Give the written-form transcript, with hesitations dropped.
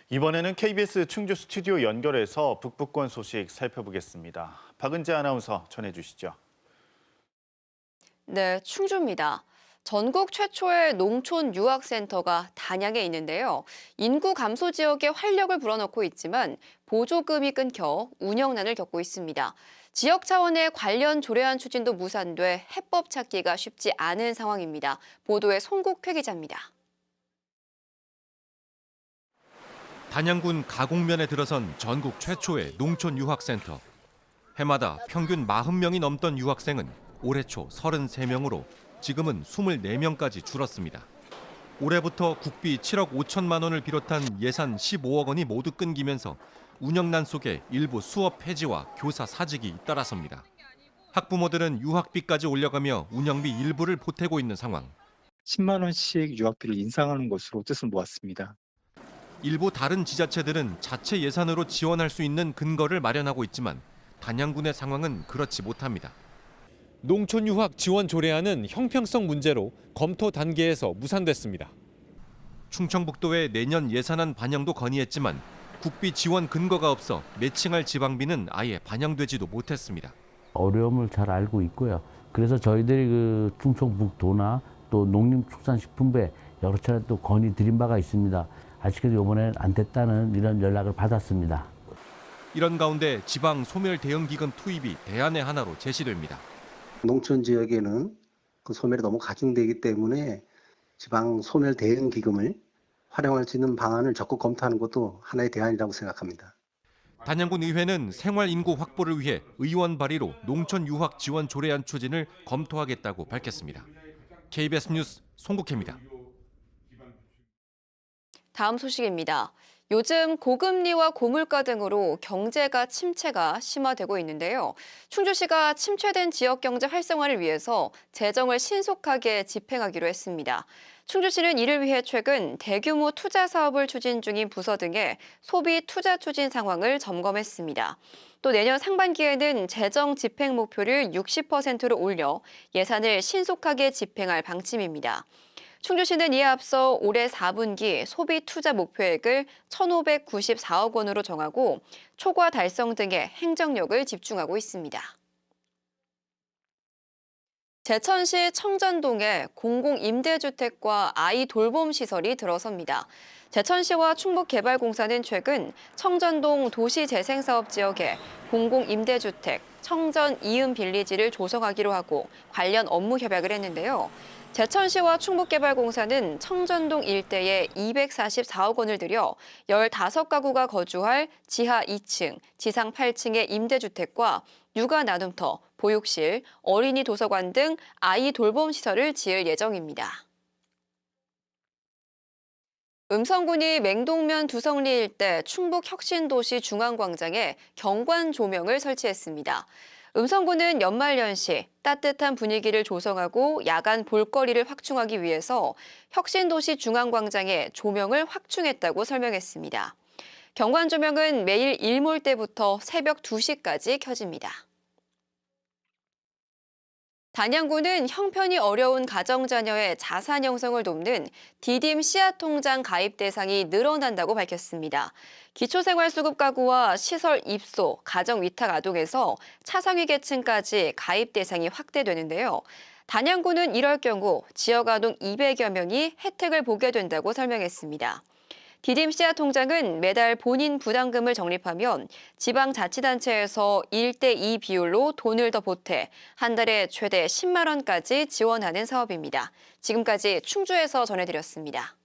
이번에는 KBS 충주 스튜디오 연결해서 북부권 소식 살펴보겠습니다. 박은재 아나운서 전해주시죠. 네, 충주입니다. 전국 최초의 농촌 유학센터가 단양에 있는데요. 인구 감소 지역에 활력을 불어넣고 있지만 보조금이 끊겨 운영난을 겪고 있습니다. 지역 차원의 관련 조례안 추진도 무산돼 해법 찾기가 쉽지 않은 상황입니다. 보도에 송국회 기자입니다. 단양군 가곡면에 들어선 전국 최초의 농촌 유학센터. 해마다 평균 40명이 넘던 유학생은 올해 초 33명으로 지금은 24명까지 줄었습니다. 올해부터 국비 7억 5천만 원을 비롯한 예산 15억 원이 모두 끊기면서 운영난 속에 일부 수업 폐지와 교사 사직이 잇따라섭니다. 학부모들은 유학비까지 올려가며 운영비 일부를 보태고 있는 상황. 10만 원씩 유학비를 인상하는 것으로 뜻을 모았습니다. 일부 다른 지자체들은 자체 예산으로 지원할 수 있는 근거를 마련하고 있지만 단양군의 상황은 그렇지 못합니다. 농촌 유학 지원 조례안은 형평성 문제로 검토 단계에서 무산됐습니다. 충청북도의 내년 예산안 반영도 건의했지만 국비 지원 근거가 없어 매칭할 지방비는 아예 반영되지도 못했습니다. 어려움을 잘 알고 있고요. 그래서 저희들이 충청북도나 또 농림축산식품부에 여러 차례 또 건의 드린 바가 있습니다. 아직까지 이번엔 안 됐다는 이런 연락을 받았습니다. 이런 가운데 지방 소멸 대응기금 투입이 대안의 하나로 제시됩니다. 농촌 지역에는 그 소멸이 너무 가중되기 때문에 지방 소멸 대응 기금을 활용할 수 있는 방안을 적극 검토하는 것도 하나의 대안이라고 생각합니다. 단양군 의회는 생활 인구 확보를 위해 의원 발의로 농촌 유학 지원 조례안 추진을 검토하겠다고 밝혔습니다. KBS 뉴스 송국혜입니다. 다음 소식입니다. 요즘 고금리와 고물가 등으로 경제가 침체가 심화되고 있는데요. 충주시가 침체된 지역 경제 활성화를 위해서 재정을 신속하게 집행하기로 했습니다. 충주시는 이를 위해 최근 대규모 투자 사업을 추진 중인 부서 등의 소비 투자 추진 상황을 점검했습니다. 또 내년 상반기에는 재정 집행 목표를 60%로 올려 예산을 신속하게 집행할 방침입니다. 충주시는 이에 앞서 올해 4분기 소비 투자 목표액을 1,594억 원으로 정하고 초과 달성 등의 행정력을 집중하고 있습니다. 제천시 청전동에 공공임대주택과 아이 돌봄 시설이 들어섭니다. 제천시와 충북개발공사는 최근 청전동 도시재생사업 지역에 공공임대주택 청전 이음 빌리지를 조성하기로 하고 관련 업무 협약을 했는데요. 제천시와 충북개발공사는 청전동 일대에 244억 원을 들여 15가구가 거주할 지하 2층, 지상 8층의 임대주택과 육아 나눔터, 보육실, 어린이 도서관 등 아이 돌봄 시설을 지을 예정입니다. 음성군이 맹동면 두성리 일대 충북혁신도시 중앙광장에 경관 조명을 설치했습니다. 음성군은 연말연시 따뜻한 분위기를 조성하고 야간 볼거리를 확충하기 위해서 혁신도시 중앙광장에 조명을 확충했다고 설명했습니다. 경관 조명은 매일 일몰 때부터 새벽 2시까지 켜집니다. 단양군은 형편이 어려운 가정자녀의 자산 형성을 돕는 디딤 씨앗통장 가입 대상이 늘어난다고 밝혔습니다. 기초생활수급 가구와 시설 입소, 가정위탁 아동에서 차상위 계층까지 가입 대상이 확대되는데요. 단양군은 이럴 경우 지역 아동 200여 명이 혜택을 보게 된다고 설명했습니다. 디딤 씨앗 통장은 매달 본인 부담금을 적립하면 지방자치단체에서 1대2 비율로 돈을 더 보태 한 달에 최대 10만 원까지 지원하는 사업입니다. 지금까지 충주에서 전해드렸습니다.